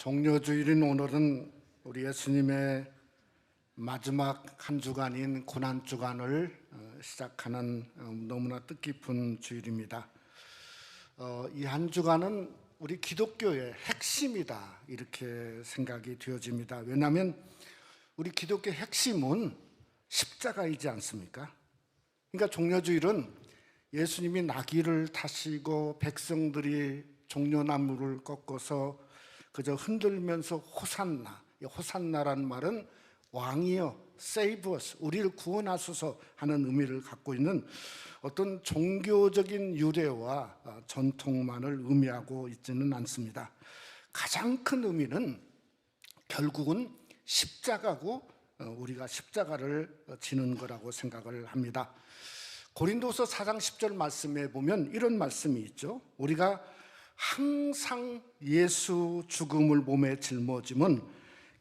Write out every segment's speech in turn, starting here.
종려주일인 오늘은 우리 예수님의 마지막 한 주간인 고난주간을 시작하는 너무나 뜻깊은 주일입니다. 이 한 주간은 우리 기독교의 핵심이다 이렇게 생각이 되어집니다. 왜냐하면 우리 기독교의 핵심은 십자가이지 않습니까? 그러니까 종려주일은 예수님이 나귀를 타시고 백성들이 종려나무를 꺾어서 그저 흔들면서 호산나, 호산나라는 말은 왕이여 save us, 우리를 구원하소서 하는 의미를 갖고 있는 어떤 종교적인 유래와 전통만을 의미하고 있지는 않습니다. 가장 큰 의미는 결국은 십자가고 우리가 십자가를 지는 거라고 생각을 합니다. 고린도서 4장 10절 말씀에 보면 이런 말씀이 있죠. 우리가 항상 예수 죽음을 몸에 짊어짐은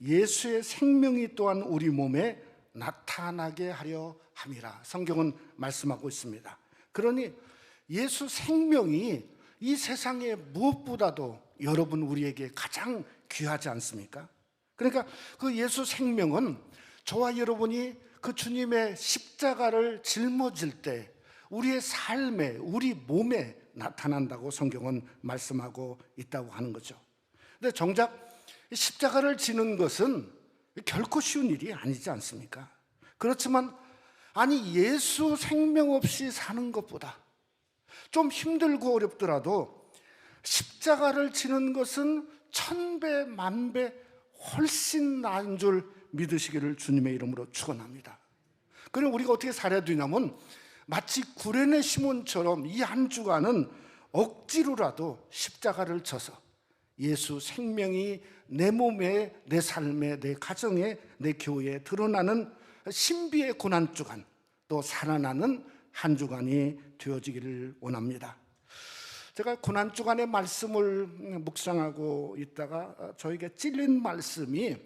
예수의 생명이 또한 우리 몸에 나타나게 하려 함이라 성경은 말씀하고 있습니다. 그러니 예수 생명이 이 세상에 무엇보다도 여러분 우리에게 가장 귀하지 않습니까? 그러니까 그 예수 생명은 저와 여러분이 그 주님의 십자가를 짊어질 때 우리의 삶에, 우리 몸에 나타난다고 성경은 말씀하고 있다고 하는 거죠. 근데 정작 십자가를 지는 것은 결코 쉬운 일이 아니지 않습니까? 그렇지만 아니 예수 생명 없이 사는 것보다 좀 힘들고 어렵더라도 십자가를 지는 것은 1000배, 10,000배 훨씬 나은 줄 믿으시기를 주님의 이름으로 축원합니다. 그럼 우리가 어떻게 살아야 되냐면 마치 구레네 시몬처럼 이 한 주간은 억지로라도 십자가를 져서 예수 생명이 내 몸에, 내 삶에, 내 가정에, 내 교회에 드러나는 신비의 고난주간, 또 살아나는 한 주간이 되어지기를 원합니다. 제가 고난주간의 말씀을 묵상하고 있다가 저에게 찔린 말씀이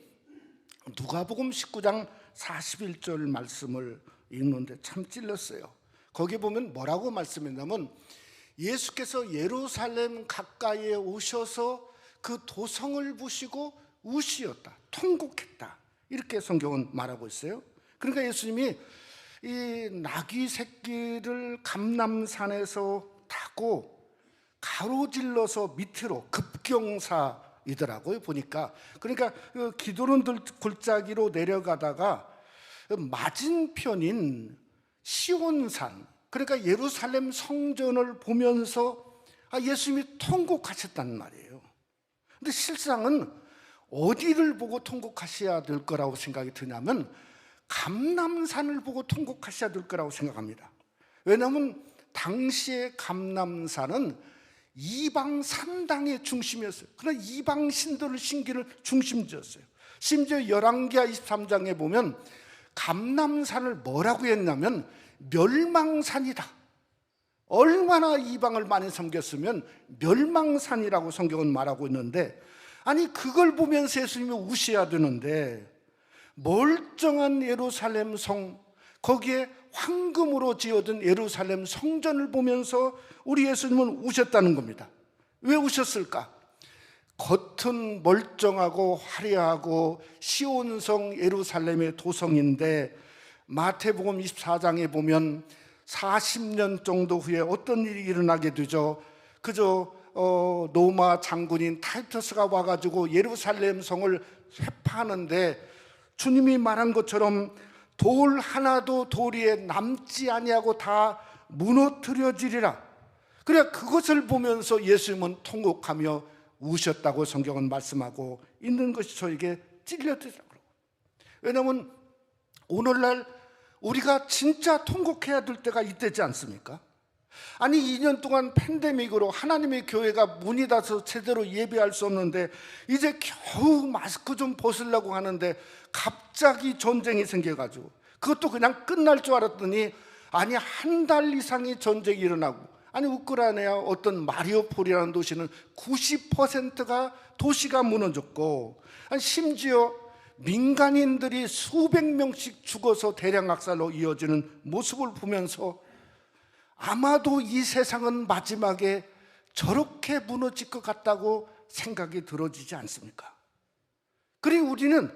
누가복음 19장 41절 말씀을 읽는데 참 찔렸어요. 거기 보면 뭐라고 말씀했냐면 예수께서 예루살렘 가까이에 오셔서 그 도성을 보시고 우시었다, 통곡했다 이렇게 성경은 말하고 있어요. 그러니까 예수님이 이 나귀 새끼를 감람산에서 타고 가로질러서 밑으로 급경사이더라고요 보니까. 그러니까 그 기도론 골짜기로 내려가다가 맞은편인 시온산, 그러니까 예루살렘 성전을 보면서 예수님이 통곡하셨단 말이에요. 근데 실상은 어디를 보고 통곡하셔야 될 거라고 생각이 드냐면 감람산을 보고 통곡하셔야 될 거라고 생각합니다. 왜냐하면 당시의 감람산은 이방 산당의 중심이었어요. 그러나 이방 신들을 신기를 중심지었어요. 심지어 열왕기하 23장에 보면 감람산을 뭐라고 했냐면 멸망산이다. 얼마나 이방을 많이 섬겼으면 멸망산이라고 성경은 말하고 있는데, 아니 그걸 보면서 예수님이 우셔야 되는데 멀쩡한 예루살렘 성, 거기에 황금으로 지어진 예루살렘 성전을 보면서 우리 예수님은 우셨다는 겁니다. 왜 우셨을까? 겉은 멀쩡하고 화려하고 시온성 예루살렘의 도성인데 마태복음 24장에 보면 40년 정도 후에 어떤 일이 일어나게 되죠. 그저 로마 장군인 타이터스가 와가지고 예루살렘 성을 회파하는데 주님이 말한 것처럼 돌 하나도 돌 위에 남지 아니하고 다 무너뜨려지리라. 그래 그것을 보면서 예수님은 통곡하며 우셨다고 성경은 말씀하고 있는 것이 저에게 찔렸더라고요. 왜냐하면 오늘날 우리가 진짜 통곡해야 될 때가 이때지 않습니까? 아니 2년 동안 팬데믹으로 하나님의 교회가 문이 닫아서 제대로 예배할 수 없는데 이제 겨우 마스크 좀 벗으려고 하는데 갑자기 전쟁이 생겨가지고 그것도 그냥 끝날 줄 알았더니 아니 한 달 이상의 전쟁이 일어나고, 아니 우크라이나 어떤 마리오폴이라는 도시는 90%가 도시가 무너졌고, 아니 심지어 민간인들이 수백 명씩 죽어서 대량 학살로 이어지는 모습을 보면서 아마도 이 세상은 마지막에 저렇게 무너질 것 같다고 생각이 들어지지 않습니까? 그리고 우리는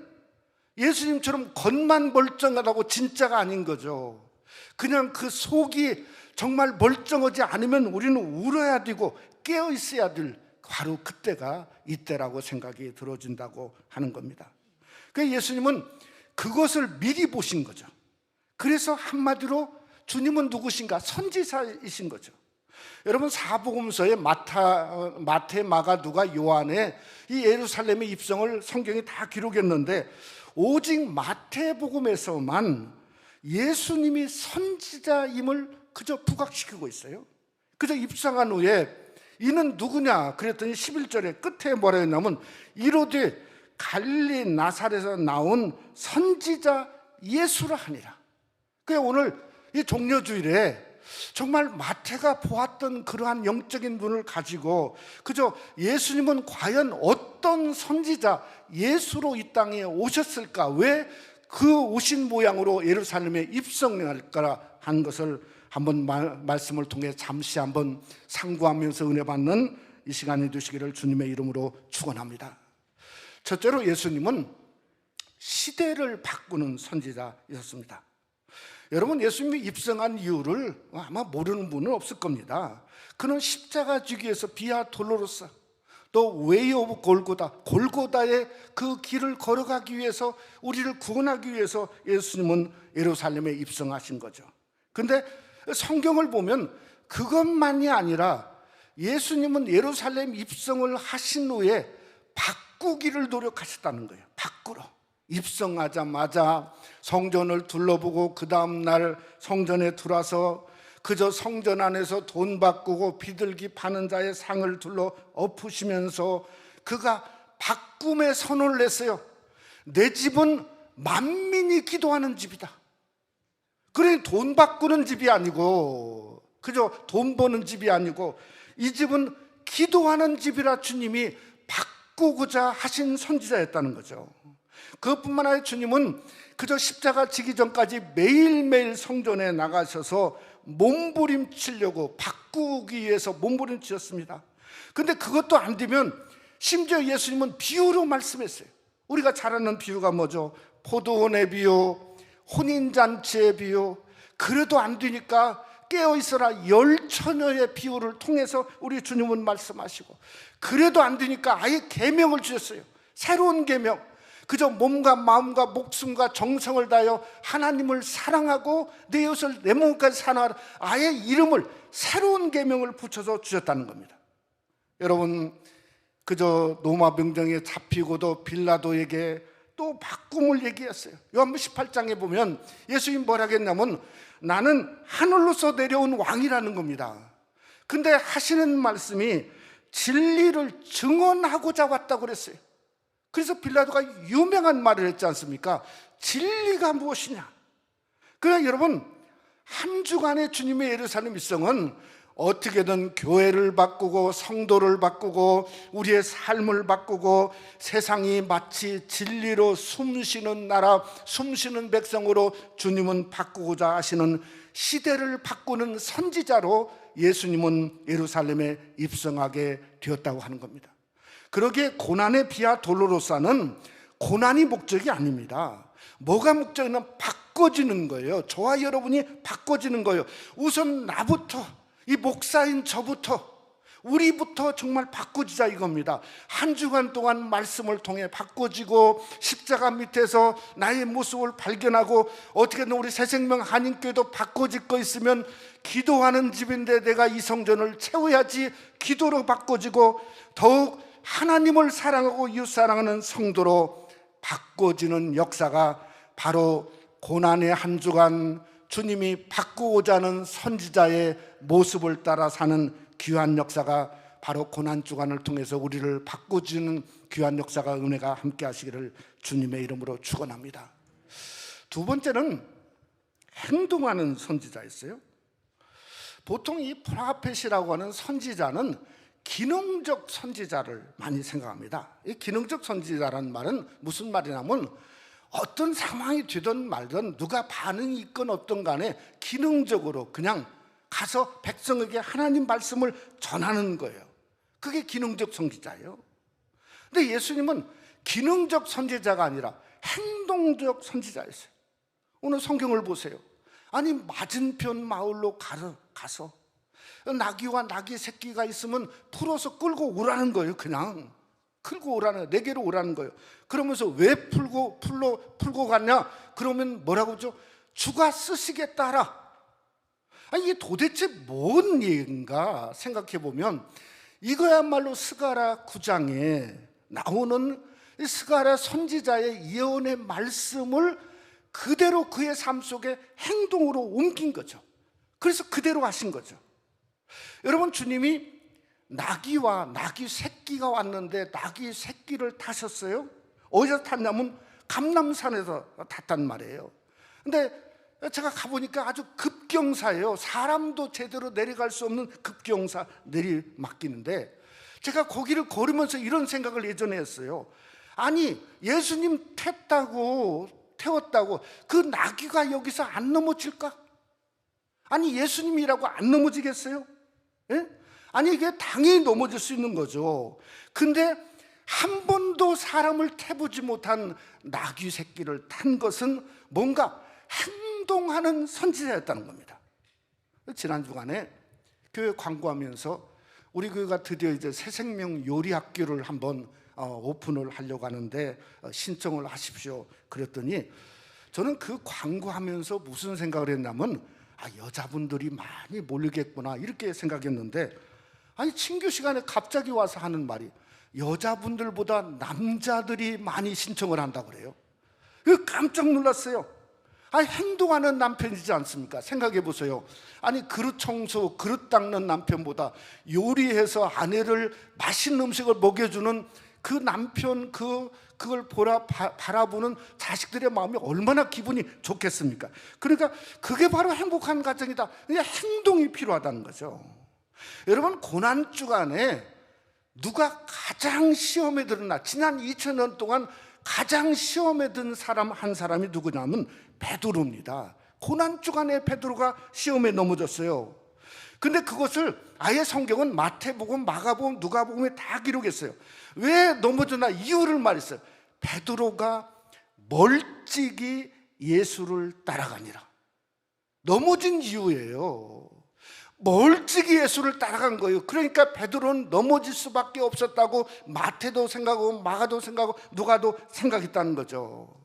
예수님처럼 겉만 멀쩡하다고 진짜가 아닌 거죠. 그냥 그 속이 정말 멀쩡하지 않으면 우리는 울어야 되고 깨어 있어야 될 바로 그때가 이때라고 생각이 들어진다고 하는 겁니다. 그래서 예수님은 그것을 미리 보신 거죠. 그래서 한마디로 주님은 누구신가? 선지자이신 거죠. 여러분, 사복음서의 마태, 마가, 누가, 요한의 이 예루살렘의 입성을 성경이 다 기록했는데 오직 마태복음에서만 예수님이 선지자임을 그저 부각시키고 있어요. 그저 입성한 후에 이는 누구냐 그랬더니 11절에 끝에 뭐라 했냐면 이르되 갈릴리 나사렛에서 나온 선지자 예수라 하니라. 그래서 오늘 이 종려주일에 정말 마태가 보았던 그러한 영적인 눈을 가지고 그저 예수님은 과연 어떤 선지자 예수로 이 땅에 오셨을까, 왜 그 오신 모양으로 예루살렘에 입성할까 하는 것을 한번 말씀을 통해 잠시 한번 상고하면서 은혜 받는 이 시간이 되시기를 주님의 이름으로 축원합니다. 첫째로 예수님은 시대를 바꾸는 선지자였습니다. 여러분, 예수님이 입성한 이유를 아마 모르는 분은 없을 겁니다. 그는 십자가 지기에서 비아 돌로로사, 또 웨이 오브 골고다의 그 길을 걸어가기 위해서, 우리를 구원하기 위해서 예수님은 예루살렘에 입성하신 거죠. 근데 성경을 보면 그것만이 아니라 예수님은 예루살렘 입성을 하신 후에 바꾸기를 노력하셨다는 거예요. 바꾸러. 입성하자마자 성전을 둘러보고 그 다음날 성전에 들어와서 그저 성전 안에서 돈 바꾸고 비둘기 파는 자의 상을 둘러 엎으시면서 그가 바꿈의 선언을 냈어요. 내 집은 만민이 기도하는 집이다. 그래, 돈 바꾸는 집이 아니고 그저 돈 버는 집이 아니고 이 집은 기도하는 집이라 주님이 바꾸고자 하신 선지자였다는 거죠. 그것뿐만 아니라 주님은 그저 십자가 지기 전까지 매일매일 성전에 나가셔서 몸부림치려고, 바꾸기 위해서 몸부림치셨습니다. 근데 그것도 안 되면 심지어 예수님은 비유로 말씀했어요. 우리가 잘 아는 비유가 뭐죠? 포도원의 비유, 혼인잔치의 비유. 그래도 안 되니까 깨어있어라 열처녀의 비유를 통해서 우리 주님은 말씀하시고, 그래도 안 되니까 아예 계명을 주셨어요. 새로운 계명. 그저 몸과 마음과 목숨과 정성을 다하여 하나님을 사랑하고 내 이웃을 내 몸까지 사랑하라. 아예 이름을, 새로운 계명을 붙여서 주셨다는 겁니다. 여러분, 그저 로마 병정에 잡히고도 빌라도에게 또 바꿈을 얘기했어요. 요한복음 18장에 보면 예수님 뭐라 했냐면 나는 하늘로서 내려온 왕이라는 겁니다. 근데 하시는 말씀이 진리를 증언하고자 왔다고 그랬어요. 그래서 빌라도가 유명한 말을 했지 않습니까? 진리가 무엇이냐? 그러나 여러분, 한 주간의 주님의 예루살렘 입성은 어떻게든 교회를 바꾸고 성도를 바꾸고 우리의 삶을 바꾸고 세상이 마치 진리로 숨쉬는 나라, 숨쉬는 백성으로 주님은 바꾸고자 하시는, 시대를 바꾸는 선지자로 예수님은 예루살렘에 입성하게 되었다고 하는 겁니다. 그러기에 고난의 비아 돌로로사는 고난이 목적이 아닙니다. 뭐가 목적이냐면 바꿔지는 거예요. 저와 여러분이 바꿔지는 거예요. 우선 나부터, 이 목사인 저부터, 우리부터 정말 바꿔지자 이겁니다. 한 주간 동안 말씀을 통해 바꿔지고 십자가 밑에서 나의 모습을 발견하고 어떻게든 우리 새생명 한인교회도 바꿔질 거 있으면 기도하는 집인데 내가 이 성전을 채워야지, 기도로 바꿔지고 더욱 하나님을 사랑하고 이웃 사랑하는 성도로 바꿔지는 역사가 바로 고난의 한 주간 주님이 바꾸고자 하는 선지자의 모습을 따라 사는 귀한 역사가 바로 고난 주간을 통해서 우리를 바꿔주는 귀한 역사가, 은혜가 함께 하시기를 주님의 이름으로 축원합니다. 두 번째는 행동하는 선지자였어요. 보통 이 프라펫이라고 하는 선지자는 기능적 선지자를 많이 생각합니다. 이 기능적 선지자라는 말은 무슨 말이냐면 어떤 상황이 되든 말든 누가 반응이 있건 어떤 간에 기능적으로 그냥 가서 백성에게 하나님 말씀을 전하는 거예요. 그게 기능적 선지자예요. 근데 예수님은 기능적 선지자가 아니라 행동적 선지자였어요. 오늘 성경을 보세요. 아니 맞은편 마을로 가서 나귀와 나귀 새끼가 있으면 풀어서 끌고 오라는 거예요. 그냥 끌고 오라는 거예요. 내게로 오라는 거예요. 그러면서 왜 풀고 갔냐? 그러면 뭐라고 하죠? 주가 쓰시겠다 하라. 아니 이게 도대체 뭔 얘기인가 생각해 보면 이거야말로 스가랴 9장에 나오는 스가랴 선지자의 예언의 말씀을 그대로 그의 삶 속에 행동으로 옮긴 거죠. 그래서 그대로 하신 거죠. 여러분, 주님이 나귀와 나귀 새끼가 왔는데 나귀 새끼를 타셨어요. 어디서 탔냐면 감람산에서 탔단 말이에요. 근데 제가 가보니까 아주 급경사예요. 사람도 제대로 내려갈 수 없는 급경사 내리막기는데 제가 거기를 걸으면서 이런 생각을 예전에 했어요. 아니 예수님 태웠다고 그 나귀가 여기서 안 넘어질까? 아니 예수님이라고 안 넘어지겠어요? 예? 아니 이게 당연히 넘어질 수 있는 거죠. 근데 한 번도 사람을 태우지 못한 나귀 새끼를 탄 것은 뭔가 행동하는 선지자였다는 겁니다. 지난 주간에 교회 광고하면서 우리 교회가 드디어 이제 새생명 요리학교를 한번 오픈을 하려고 하는데 신청을 하십시오 그랬더니 저는 그 광고하면서 무슨 생각을 했냐면 여자분들이 많이 몰리겠구나 이렇게 생각했는데 아니 친교 시간에 갑자기 와서 하는 말이 여자분들보다 남자들이 많이 신청을 한다고 그래요. 깜짝 놀랐어요. 행동하는 남편이지 않습니까? 생각해 보세요. 아니 그릇 청소, 그릇 닦는 남편보다 요리해서 아내를 맛있는 음식을 먹여주는 그 남편 그걸 바라보는 자식들의 마음이 얼마나 기분이 좋겠습니까? 그러니까 그게 바로 행복한 가정이다. 그냥 행동이 필요하다는 거죠. 여러분, 고난주간에 누가 가장 시험에 들었나? 지난 2000년 동안 가장 시험에 든 사람 한 사람이 누구냐면 베드로입니다. 고난주간에 베드로가 시험에 넘어졌어요. 근데 그것을 아예 성경은 마태복음, 마가복음, 누가복음에 다 기록했어요. 왜 넘어졌나 이유를 말했어요. 베드로가 멀찍이 예수를 따라가니라. 넘어진 이유예요. 멀찍이 예수를 따라간 거예요. 그러니까 베드로는 넘어질 수밖에 없었다고 마태도 생각하고 마가도 생각하고 누가도 생각했다는 거죠.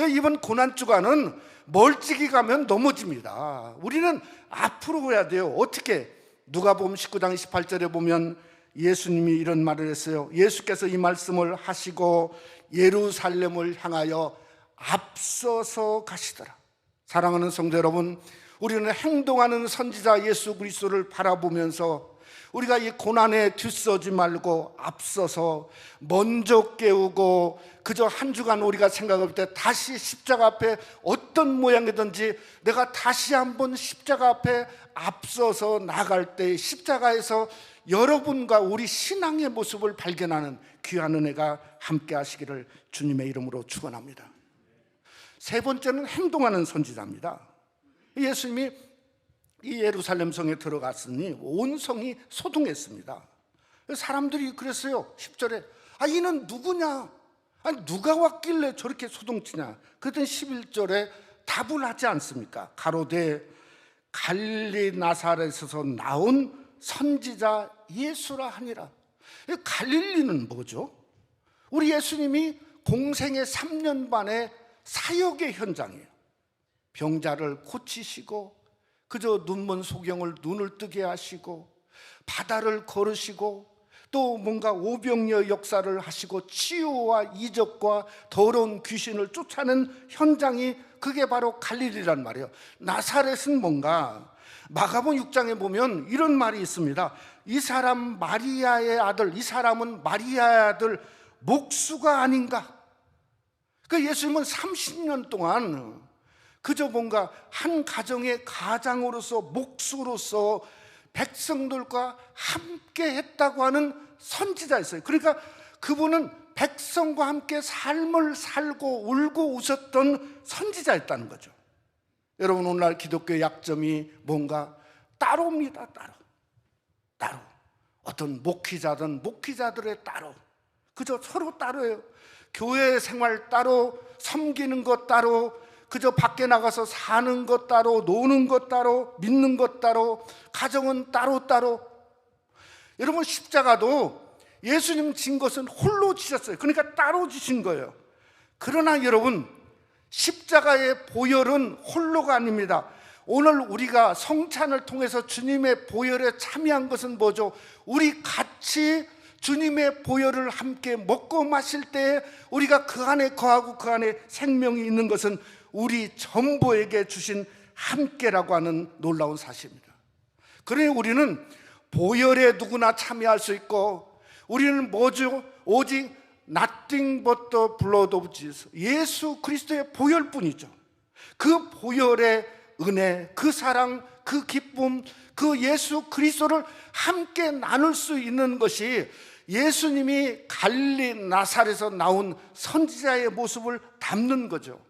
이번 고난주간은 멀찍이 가면 넘어집니다. 우리는 앞으로 가야 돼요. 어떻게? 누가복음 19장 28절에 보면 예수님이 이런 말을 했어요. 예수께서 이 말씀을 하시고 예루살렘을 향하여 앞서서 가시더라. 사랑하는 성도 여러분, 우리는 행동하는 선지자 예수 그리스도를 바라보면서 우리가 이 고난에 뒤서지 말고 앞서서 먼저 깨우고 그저 한 주간 우리가 생각할 때 다시 십자가 앞에 어떤 모양이든지 내가 다시 한번 십자가 앞에 앞서서 나갈 때 십자가에서 여러분과 우리 신앙의 모습을 발견하는 귀한 은혜가 함께 하시기를 주님의 이름으로 축원합니다. 세 번째는 행동하는 선지자입니다. 예수님이 이 예루살렘 성에 들어갔으니 온 성이 소동했습니다. 사람들이 그랬어요. 10절에 이는 누구냐? 누가 왔길래 저렇게 소동치냐? 그랬더니 11절에 답을 하지 않습니까? 가로되 갈릴리 나사렛에서 나온 선지자 예수라 하니라. 갈릴리는 뭐죠? 우리 예수님이 공생의 3년 반의 사역의 현장이에요. 병자를 고치시고 그저 눈먼 소경을 눈을 뜨게 하시고 바다를 걸으시고 또 뭔가 오병이어 역사를 하시고 치유와 이적과 더러운 귀신을 쫓아낸 현장이 그게 바로 갈릴리란 말이에요. 나사렛은 뭔가 마가복음 6장에 보면 이런 말이 있습니다. 이 사람 마리아의 아들, 이 사람은 마리아의 아들 목수가 아닌가? 그러니까 예수님은 30년 동안 그저 뭔가 한 가정의 가장으로서 목수로서 백성들과 함께 했다고 하는 선지자였어요. 그러니까 그분은 백성과 함께 삶을 살고 울고 웃었던 선지자였다는 거죠. 여러분, 오늘날 기독교의 약점이 뭔가 따로입니다. 따로 어떤 목회자든 목회자들의 따로, 그저 서로 따로예요. 교회 생활 따로, 섬기는 것 따로, 그저 밖에 나가서 사는 것 따로, 노는 것 따로, 믿는 것 따로, 가정은 따로. 여러분, 십자가도 예수님 진 것은 홀로 지셨어요. 그러니까 따로 지신 거예요. 그러나 여러분, 십자가의 보혈은 홀로가 아닙니다. 오늘 우리가 성찬을 통해서 주님의 보혈에 참여한 것은 뭐죠? 우리 같이 주님의 보혈을 함께 먹고 마실 때 우리가 그 안에 거하고 그 안에 생명이 있는 것은 우리 전부에게 주신 함께라고 하는 놀라운 사실입니다. 그러니 우리는 보혈에 누구나 참여할 수 있고, 우리는 뭐죠? 오직 nothing but the blood of Jesus, 예수 그리스도의 보혈뿐이죠. 그 보혈의 은혜, 그 사랑, 그 기쁨, 그 예수 그리스도를 함께 나눌 수 있는 것이 예수님이 갈릴리 나사렛에서 나온 선지자의 모습을 담는 거죠.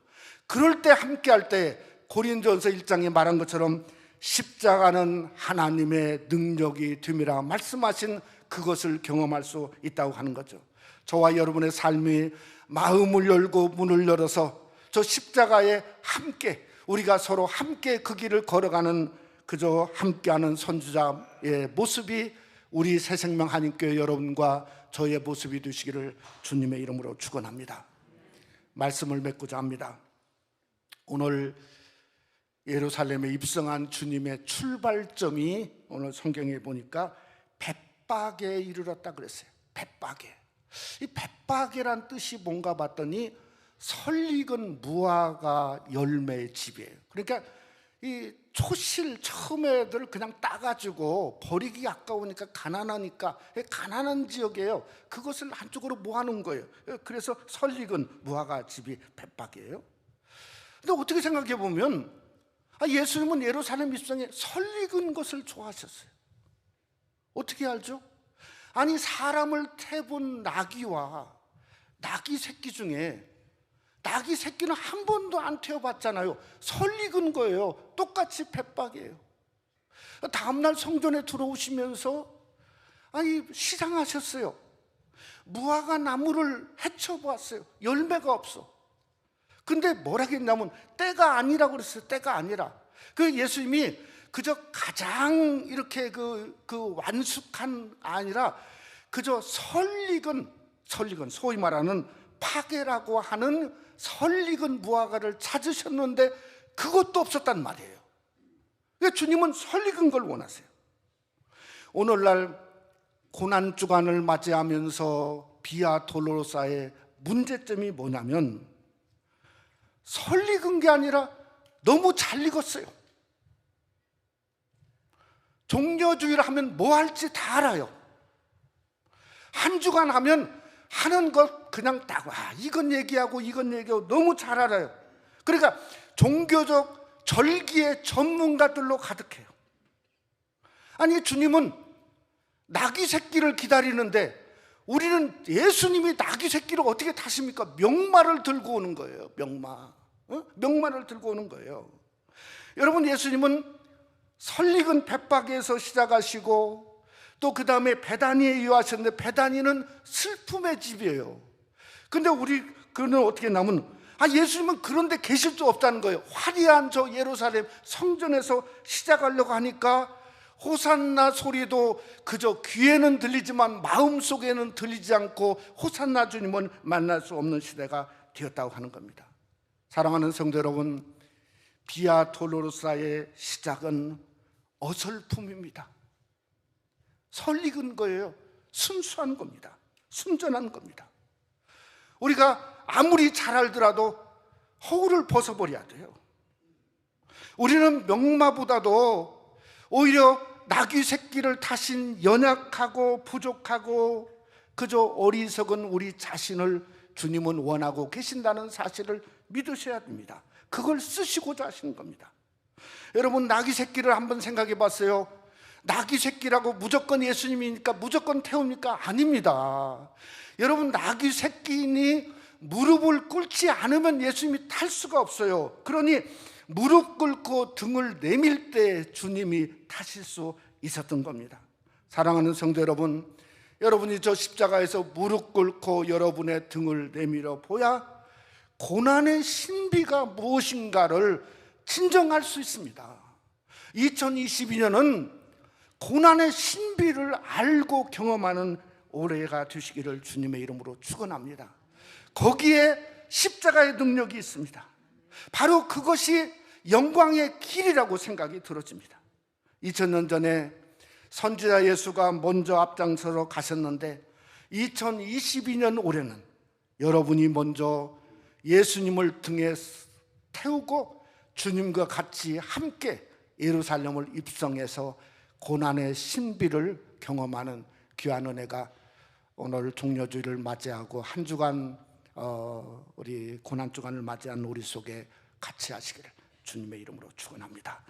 그럴 때 함께 할 때 고린도전서 1장에 말한 것처럼 십자가는 하나님의 능력이 됨이라 말씀하신 그것을 경험할 수 있다고 하는 거죠. 저와 여러분의 삶이 마음을 열고 문을 열어서 저 십자가에 함께, 우리가 서로 함께 그 길을 걸어가는, 그저 함께하는 선지자의 모습이 우리 새생명 한인교회 여러분과 저의 모습이 되시기를 주님의 이름으로 축원합니다. 말씀을 맺고자 합니다. 오늘 예루살렘에 입성한 주님의 출발점이 오늘 성경에 보니까 벳박에 이르렀다 그랬어요. 벳박에. 이 벳박이란 뜻이 뭔가 봤더니 설익은 무화과 열매의 집이에요. 그러니까 이 초실 처음에들 그냥 따가지고 버리기 아까우니까 가난하니까 가난한 지역이에요. 그것을 한쪽으로 모아놓은 거예요. 그래서 설익은 무화과 집이 벳박이에요. 근데 어떻게 생각해 보면 예수님은 예루살렘 입성에 설익은 것을 좋아하셨어요. 어떻게 알죠? 아니, 사람을 태본 나귀와 나귀 새끼 중에 나귀 새끼는 한 번도 안 태워봤잖아요. 설익은 거예요. 똑같이 벳박이에요. 다음날 성전에 들어오시면서 시장하셨어요. 무화과 나무를 헤쳐보았어요. 열매가 없어. 근데 뭐라 했냐면 때가 아니라고 그랬어요. 때가 아니라. 그 예수님이 그저 가장 이렇게 그 완숙한 아니라 그저 설익은 소위 말하는 파괴라고 하는 설익은 무화과를 찾으셨는데 그것도 없었단 말이에요. 그러니까 주님은 설익은 걸 원하세요. 오늘날 고난주간을 맞이하면서 비아 돌로로사의 문제점이 뭐냐면 설익은 게 아니라 너무 잘 익었어요. 종려주의를 하면 뭐 할지 다 알아요. 한 주간 하면 하는 것 그냥 딱 이건 얘기하고 너무 잘 알아요. 그러니까 종교적 절기의 전문가들로 가득해요. 아니, 주님은 나귀 새끼를 기다리는데 우리는 예수님이 나귀 새끼를 어떻게 타십니까? 명마를 들고 오는 거예요. 명마를 들고 오는 거예요. 여러분, 예수님은 설익은 벳박에서 시작하시고 또 그 다음에 베다니에 이어하셨는데 베다니는 슬픔의 집이에요. 근데 그는 어떻게 나면 예수님은 그런 데 계실 수 없다는 거예요. 화려한 저 예루살렘 성전에서 시작하려고 하니까 호산나 소리도 그저 귀에는 들리지만 마음속에는 들리지 않고 호산나 주님은 만날 수 없는 시대가 되었다고 하는 겁니다. 사랑하는 성도 여러분, 비아 돌로로사의 시작은 어설픔입니다. 설익은 거예요. 순수한 겁니다. 순전한 겁니다. 우리가 아무리 잘 알더라도 허울을 벗어버려야 돼요. 우리는 명마보다도 오히려 나귀 새끼를 타신 연약하고 부족하고 그저 어리석은 우리 자신을 주님은 원하고 계신다는 사실을 믿으셔야 됩니다. 그걸 쓰시고자 하시는 겁니다. 여러분, 나귀 새끼를 한번 생각해 봤어요. 나귀 새끼라고 무조건 예수님이니까 무조건 태웁니까? 아닙니다. 여러분, 나귀 새끼니 무릎을 꿇지 않으면 예수님이 탈 수가 없어요. 그러니 무릎 꿇고 등을 내밀 때 주님이 타실 수 있었던 겁니다. 사랑하는 성도 여러분, 여러분이 저 십자가에서 무릎 꿇고 여러분의 등을 내밀어 보야 고난의 신비가 무엇인가를 진정할 수 있습니다. 2022년은 고난의 신비를 알고 경험하는 올해가 되시기를 주님의 이름으로 축원합니다. 거기에 십자가의 능력이 있습니다. 바로 그것이 영광의 길이라고 생각이 들어집니다. 2000년 전에 선지자 예수가 먼저 앞장서러 가셨는데 2022년 올해는 여러분이 먼저 예수님을 등에 태우고 주님과 같이 함께 예루살렘을 입성해서 고난의 신비를 경험하는 귀한 은혜가 오늘 종려주일을 맞이하고 한 주간 우리 고난 주간을 맞이한 우리 속에 같이 하시기를 주님의 이름으로 축원합니다.